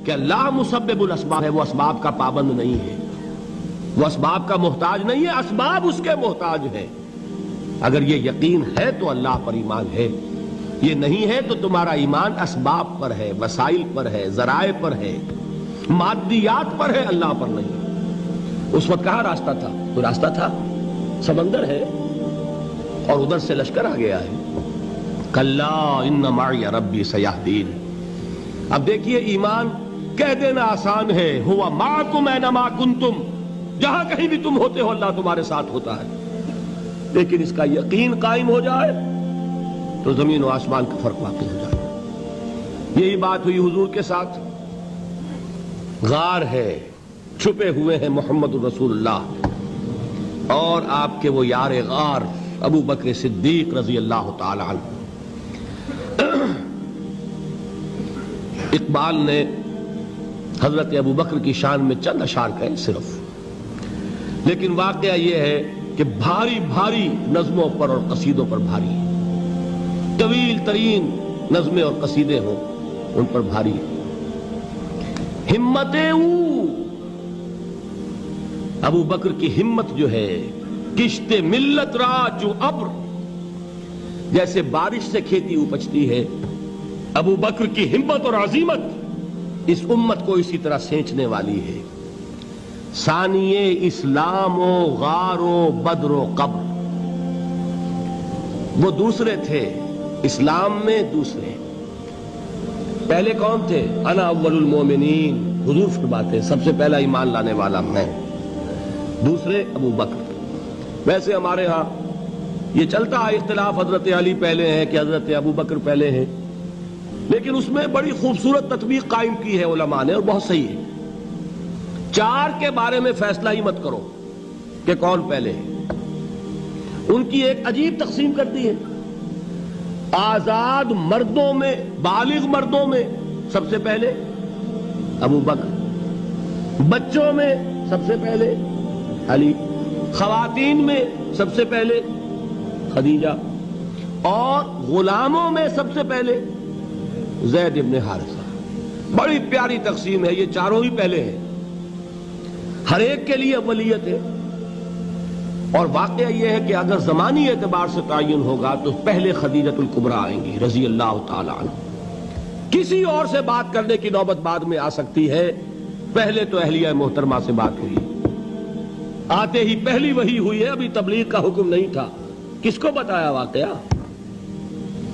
کہ اللہ مسبب الاسباب ہے، وہ اسباب کا پابند نہیں ہے، وہ اسباب کا محتاج نہیں ہے، اسباب اس کے محتاج ہیں۔ اگر یہ یقین ہے تو اللہ پر ایمان ہے، یہ نہیں ہے تو تمہارا ایمان اسباب پر ہے، وسائل پر ہے، ذرائع پر ہے، مادیات پر ہے، اللہ پر نہیں۔ اس وقت کہاں راستہ تھا؟ کوئی راستہ تھا؟ سمندر ہے اور ادھر سے لشکر آ گیا ہے۔ کلا ان معی ربی سیہدین۔ اب دیکھیے ایمان کہہ دینا آسان ہے، ہوا معکم اینما کنتم، جہاں کہیں بھی تم ہوتے ہو اللہ تمہارے ساتھ ہوتا ہے، لیکن اس کا یقین قائم ہو جائے تو زمین و آسمان کا فرق واقع ہو جائے۔ یہی بات ہوئی حضور کے ساتھ۔ غار ہے، چھپے ہوئے ہیں محمد الرسول اللہ اور آپ کے وہ یار غار ابو بکر صدیق رضی اللہ تعالی عنہ۔ اقبال نے حضرت ابو بکر کی شان میں چند اشعار کہے صرف، لیکن واقعہ یہ ہے کہ بھاری بھاری نظموں پر اور قصیدوں پر بھاری ہے، طویل ترین نظمیں اور قصیدے ہوں ان پر بھاری ہے۔ ہمتیں ابو بکر کی ہمت جو ہے، کشت ملت را جو ابر، جیسے بارش سے کھیتی اپجتی ہے، ابو بکر کی ہمت اور عزیمت اس امت کو اسی طرح سینچنے والی ہے۔ ثانیے اسلام و غار و بدر و قبر، وہ دوسرے تھے اسلام میں، دوسرے پہلے کون تھے؟ انا اول المومنین، حضور فرماتے ہیں سب سے پہلا ایمان لانے والا میں، دوسرے ابو بکر۔ ویسے ہمارے ہاں یہ چلتا ہے اختلاف، حضرت علی پہلے ہیں کہ حضرت ابو بکر پہلے ہیں، لیکن اس میں بڑی خوبصورت تطبیق قائم کی ہے علماء نے اور بہت صحیح ہے۔ چار کے بارے میں فیصلہ ہی مت کرو کہ کون پہلے ہے، ان کی ایک عجیب تقسیم کر دی ہے۔ آزاد مردوں میں، بالغ مردوں میں سب سے پہلے ابو بکر، بچوں میں سب سے پہلے علی، خواتین میں سب سے پہلے خدیجہ، اور غلاموں میں سب سے پہلے زید ابن حارثہ۔ بڑی پیاری تقسیم ہے، یہ چاروں ہی پہلے ہیں، ہر ایک کے لیے اولیت ہے۔ اور واقعہ یہ ہے کہ اگر زمانی اعتبار سے تعین ہوگا تو پہلے خدیجۃ الکبریٰ آئیں گی رضی اللہ تعالی عنہ۔ کسی اور سے بات کرنے کی نوبت بعد میں آ سکتی ہے، پہلے تو اہلیہ محترمہ سے بات ہوئی، آتے ہی پہلی وحی ہوئی ہے، ابھی تبلیغ کا حکم نہیں تھا۔ کس کو بتایا واقعہ؟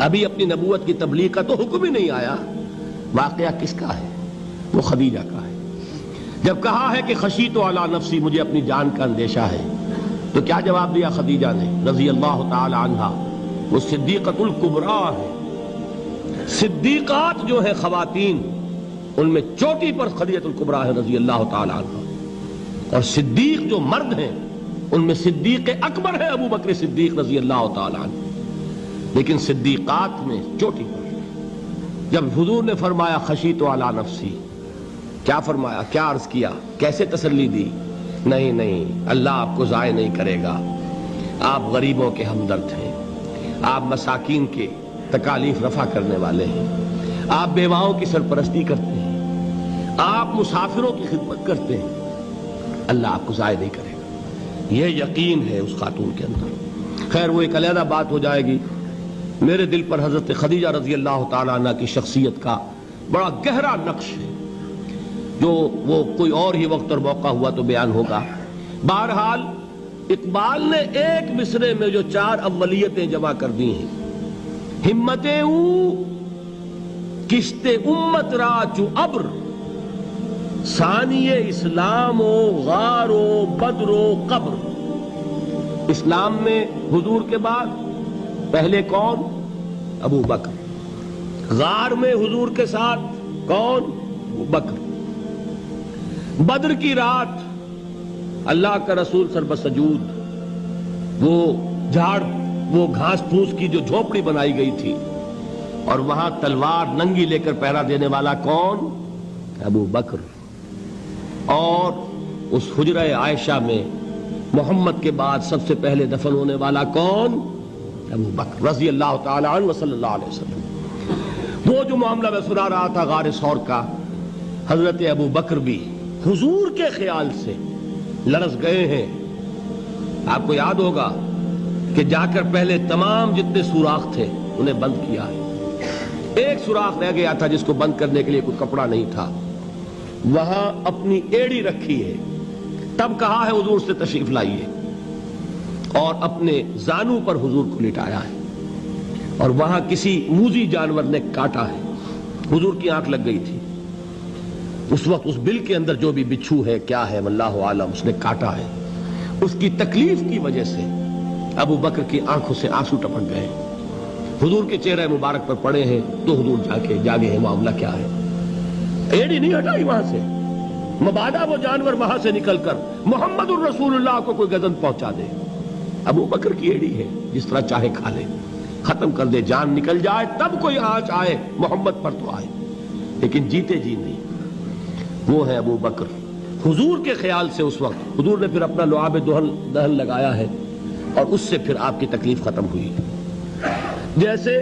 ابھی اپنی نبوت کی تبلیغ کا تو حکم ہی نہیں آیا۔ واقعہ کس کا ہے؟ وہ خدیجہ کا ہے۔ جب کہا ہے کہ خشیت علی نفسی، مجھے اپنی جان کا اندیشہ ہے، تو کیا جواب دیا خدیجہ نے رضی اللہ تعالی عنہا؟ وہ صدیقۃ الکبریٰ ہے۔ صدیقات جو ہے خواتین، ان میں چوٹی پر خدیجۃ الکبریٰ ہے رضی اللہ تعالی عنہا، اور صدیق جو مرد ہیں ان میں صدیق اکبر ہے ابو بکر صدیق رضی اللہ تعالی عنہ، لیکن صدیقات میں چوٹی پر۔ جب حضور نے فرمایا خشیت علی نفسی، کیا فرمایا؟ کیا عرض کیا؟ کیسے تسلی دی؟ نہیں نہیں، اللہ آپ کو ضائع نہیں کرے گا، آپ غریبوں کے ہمدرد ہیں، آپ مساکین کے تکالیف رفع کرنے والے ہیں، آپ بیواؤں کی سرپرستی کرتے ہیں، آپ مسافروں کی خدمت کرتے ہیں، اللہ آپ کو ضائع نہیں کرے گا۔ یہ یقین ہے اس خاتون کے اندر۔ خیر وہ ایک علیحدہ بات ہو جائے گی۔ میرے دل پر حضرت خدیجہ رضی اللہ تعالی عنہ کی شخصیت کا بڑا گہرا نقش ہے، جو وہ کوئی اور ہی وقت اور موقع ہوا تو بیان ہوگا۔ بہرحال اقبال نے ایک مصرے میں جو چار اولیتیں جمع کر دی ہیں، ہمتیں کشت امت را چو ابر، ثانی اسلام و غار و بدر و قبر۔ اسلام میں حضور کے بعد پہلے کون؟ ابو بکر۔ غار میں حضور کے ساتھ کون؟ ابو بکر۔ بدر کی رات اللہ کا رسول سر بسجود، وہ جھاڑ، وہ گھاس پھوس کی جو جھوپڑی بنائی گئی تھی، اور وہاں تلوار ننگی لے کر پہرا دینے والا کون؟ ابو بکر۔ اور اس حجرہ عائشہ میں محمد کے بعد سب سے پہلے دفن ہونے والا کون؟ ابو بکر رضی اللہ تعالی عنہ وصلی اللہ علیہ وسلم۔ وہ جو معاملہ میں سنا رہا تھا غار ثور کا، حضرت ابو بکر بھی حضور کے خیال سے لرز گئے ہیں. آپ کو یاد ہوگا کہ جا کر پہلے تمام جتنے سوراخ تھے انہیں بند کیا ہے. ایک سوراخ رہ گیا تھا جس کو بند کرنے کے لیے کوئی کپڑا نہیں تھا. وہاں اپنی ایڑی رکھی ہے. تب کہا ہے حضور سے تشریف لائیے, اور اپنے زانو پر حضور کو لٹایا ہے. اور وہاں کسی موذی جانور نے کاٹا ہے. حضور کی آنکھ لگ گئی تھی. اس وقت اس بل کے اندر جو بھی بچھو ہے کیا ہے واللہ عالم, اس نے کاٹا ہے. اس کی تکلیف کی وجہ سے ابو بکر کی آنکھوں سے آنسو ٹپک گئے. حضور کے چہرے مبارک پر پڑے ہیں تو حضور جاگے ہیں, معاملہ کیا ہے. ایڑی نہیں ہٹائی وہاں سے, مبادا وہ جانور وہاں سے نکل کر محمد الرسول اللہ کو کوئی گزن پہنچا دے. ابو بکر کی ایڑی ہے, جس طرح چاہے کھا لے, ختم کر دے, جان نکل جائے تب کوئی آنچ آئے محمد پر تو آئے, لیکن جیتے جی نہیں. وہ ہے ابو بکر حضور کے خیال سے. اس وقت حضور نے پھر اپنا لعاب دہن لگایا ہے اور اس سے پھر آپ کی تکلیف ختم ہوئی. جیسے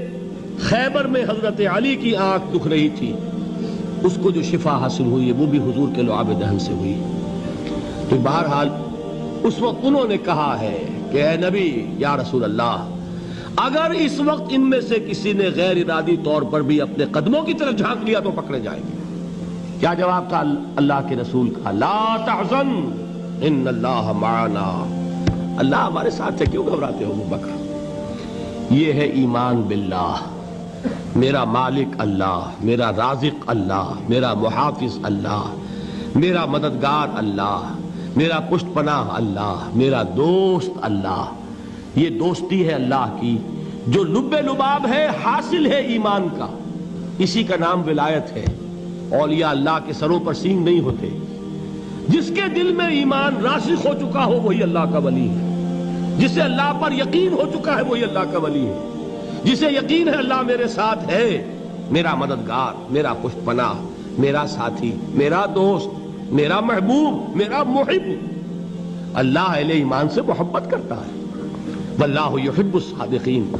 خیبر میں حضرت علی کی آنکھ دکھ رہی تھی, اس کو جو شفا حاصل ہوئی ہے وہ بھی حضور کے لعاب دہن سے ہوئی. تو بہرحال اس وقت انہوں نے کہا ہے کہ اے نبی یا رسول اللہ, اگر اس وقت ان میں سے کسی نے غیر ارادی طور پر بھی اپنے قدموں کی طرف جھانک لیا تو پکڑے جائیں گے. کیا جواب تھا اللہ کے رسول کا؟ لا تحزن ان اللہ معنا. اللہ ہمارے ساتھ ہے, کیوں گھبراتے ہو ابو بکر. یہ ہے ایمان باللہ, میرا مالک اللہ, میرا رازق اللہ, میرا محافظ اللہ, میرا مددگار اللہ, میرا پشت پناہ اللہ, میرا دوست اللہ. یہ دوستی ہے اللہ کی جو لب لباب ہے, حاصل ہے ایمان کا. اسی کا نام ولایت ہے. اولیاء اللہ کے سروں پر سینگ نہیں ہوتے. جس کے دل میں ایمان راسخ ہو چکا ہو وہی اللہ کا ولی ہے. جسے اللہ پر یقین ہو چکا ہے وہی اللہ کا ولی ہے. جسے یقین ہے اللہ میرے ساتھ ہے, میرا مددگار, میرا پشت پناہ, میرا ساتھی, میرا دوست, میرا محبوب, میرا محب. اللہ اہل ایمان سے محبت کرتا ہے. واللہ یحب الصادقین.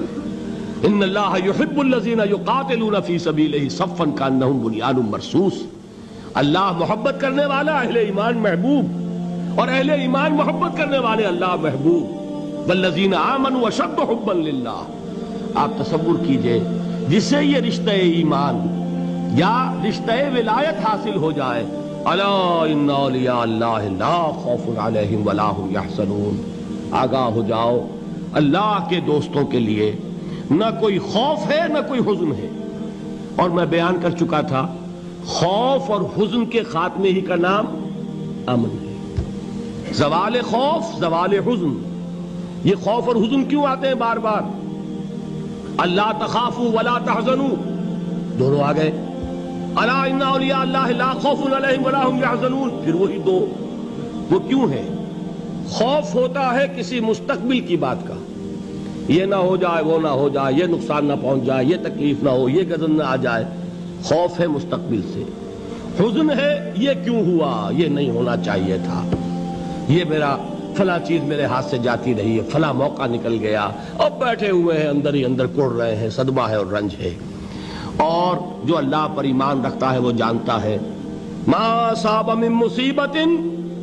ان اللہ یحب الذین یقاتلون فی سبیلہ صفا کانہم بنیان مرصوص. اللہ محبت کرنے والا, اہل ایمان محبوب, اور اہل ایمان محبت کرنے والے اللہ محبوب. والذین آمنوا اشد حبا للہ. آپ تصور کیجئے جسے یہ رشتہ ایمان یا رشتہ ولایت حاصل ہو جائے, الا ان اولیاء اللہ لا خوف علیہم ولا هم یحزنون. آگاہ ہو جاؤ, اللہ کے دوستوں کے لیے نہ کوئی خوف ہے نہ کوئی حزن ہے. اور میں بیان کر چکا تھا, خوف اور حزن کے خاتمے ہی کا نام امن ہے. زوال خوف, زوال حزن. یہ خوف اور حزن کیوں آتے ہیں بار بار؟ اللہ تخافوا ولا تحزنوا, دونوں آ گئے. الا ان اولیاء اللہ لا خوف علیہم ولا هم یحزنون, پھر وہی دو. وہ کیوں ہے؟ خوف ہوتا ہے کسی مستقبل کی بات کا, یہ نہ ہو جائے, وہ نہ ہو جائے, یہ نقصان نہ پہنچ جائے, یہ تکلیف نہ ہو, یہ غضب نہ آ جائے. خوف ہے مستقبل سے. حزن ہے یہ کیوں ہوا, یہ نہیں ہونا چاہیے تھا, یہ میرا فلاں چیز میرے ہاتھ سے جاتی رہی ہے, فلاں موقع نکل گیا, اب بیٹھے ہوئے ہیں اندر ہی اندر کڑ رہے ہیں, صدمہ ہے اور رنج ہے. اور جو اللہ پر ایمان رکھتا ہے وہ جانتا ہے ما اصاب من مصیبت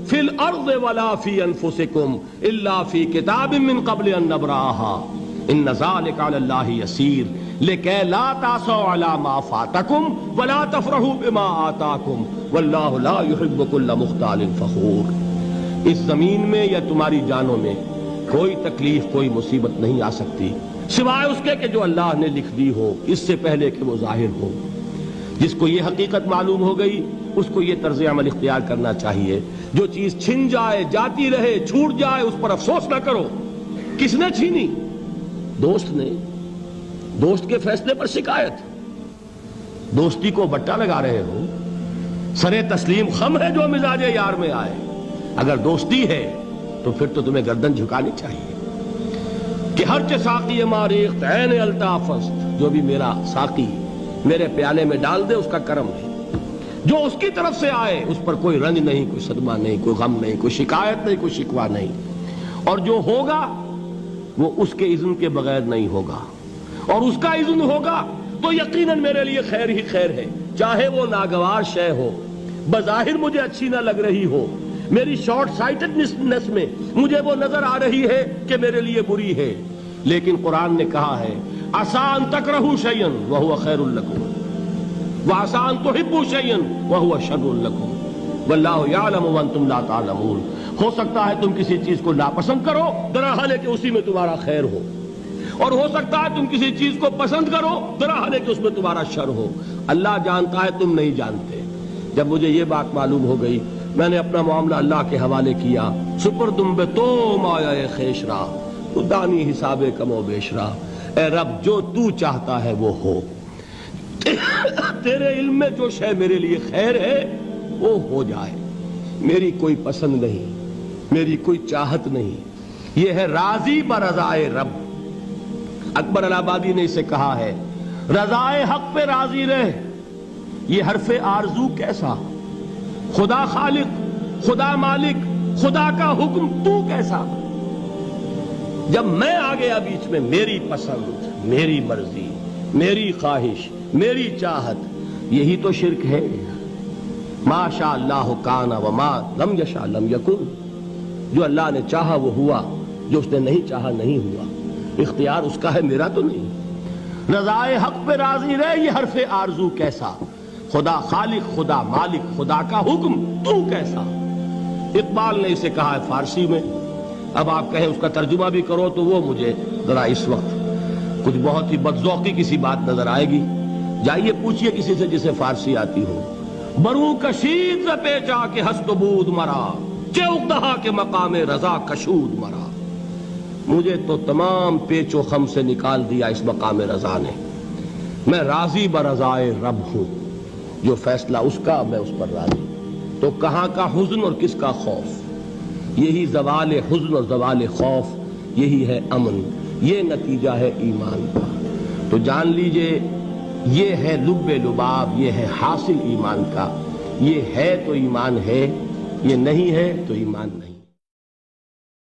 فی الارض ولا فی انفسکم الا فی کتاب من قبل ان نبرأها ان ذلک علی اللہ یسیر لکی لا تعصوا علی ما فاتکم ولا تفرحوا بما آتاکم واللہ لا یحب کل مختال فخور. اس زمین میں یا تمہاری جانوں میں کوئی تکلیف, کوئی مصیبت نہیں آ سکتی سوائے اس کے کہ جو اللہ نے لکھ دی ہو, اس سے پہلے کہ وہ ظاہر ہو. جس کو یہ حقیقت معلوم ہو گئی اس کو یہ طرز عمل اختیار کرنا چاہیے. جو چیز چھن جائے, جاتی رہے, چھوٹ جائے, اس پر افسوس نہ کرو. کس نے چھینی؟ دوست نے. دوست کے فیصلے پر شکایت. دوستی کو بٹا لگا رہے ہو, سرے تسلیم خم ہے جو مزاج یار میں آئے. اگر دوستی ہے تو پھر تو تمہیں گردن جھکانی چاہیے کہ ہر چہ ساقی ماریخت عین الطافست, جو بھی میرا ساقی میرے پیالے میں ڈال دے اس کا کرم ہے. جو اس کی طرف سے آئے اس پر کوئی رنج نہیں, کوئی صدمہ نہیں, کوئی غم نہیں, کوئی شکایت نہیں, کوئی شکوہ نہیں. اور جو ہوگا وہ اس کے اذن کے بغیر نہیں ہوگا, اور اس کا اذن ہوگا تو یقیناً میرے لیے خیر ہی خیر ہے, چاہے وہ ناگوار شے ہو, بظاہر مجھے اچھی نہ لگ رہی ہو، میری شارٹ سائٹڈنس میں مجھے وہ نظر آ رہی ہے کہ میرے لیے بری ہے، لیکن قرآن نے کہا ہے عسیٰ ان تکرہوا شیئا وہو خیر لکم وعسیٰ ان تحبوا شیئا وہو شر لکم واللہ یعلم وانتم لا تعلمون۔ ہو سکتا ہے تم کسی چیز کو ناپسند کرو درحال ہے کہ اسی میں تمہارا خیر ہو، اور ہو سکتا ہے تم کسی چیز کو پسند کرو درحال ہے کہ اس میں تمہارا شر ہو۔ اللہ جانتا ہے، تم نہیں جانتے۔ جب مجھے یہ بات معلوم ہو گئی، میں نے اپنا معاملہ اللہ کے حوالے کیا۔ سپردم بے تو مایا خیش را تو دانی حساب کم و بیش را، اے رب جو تو چاہتا ہے وہ ہو، تیرے علم میں جو شے میرے لیے خیر ہے وہ ہو جائے، میری کوئی پسند نہیں، میری کوئی چاہت نہیں، یہ ہے راضی برضائے رب۔ اکبر الہ آبادی نے اسے کہا ہے رضائے حق پہ راضی رہ، یہ حرف آرزو کیسا، خدا خالق، خدا مالک، خدا کا حکم تو کیسا۔ جب میں آ گیا بیچ میں، میری پسند، میری مرضی، میری خواہش، میری چاہت، یہی تو شرک ہے۔ ما شاء اللہ کان وما لم یشاء لم یکن، جو اللہ نے چاہا وہ ہوا، جو اس نے نہیں چاہا نہیں ہوا، اختیار اس کا ہے، میرا تو نہیں۔ رضائے حق پہ راضی رہ، یہ حرف آرزو کیسا، خدا خالق، خدا مالک، خدا کا حکم تو کیسا۔ اقبال نے اسے کہا ہے فارسی میں، اب آپ کہیں اس کا ترجمہ بھی کرو تو وہ مجھے ذرا اس وقت کچھ بہت ہی بدذوقی کسی بات نظر آئے گی۔ جائیے پوچھئے کسی سے جسے فارسی آتی ہو۔ برو کشید ز پیچا کے ہست و بود مرا، چے اقدہا کے مقام رضا کشود مرا۔ مجھے تو تمام پیچ و خم سے نکال دیا اس مقام رضا نے، میں راضی برضائے رب ہوں، جو فیصلہ اس کا میں اس پر راضی۔ تو کہاں کا حزن اور کس کا خوف، یہی زوال حزن اور زوال خوف، یہی ہے امن، یہ نتیجہ ہے ایمان کا۔ تو جان لیجئے یہ ہے لب لباب، یہ ہے حاصل ایمان کا، یہ ہے تو ایمان ہے، یہ نہیں ہے تو ایمان نہیں۔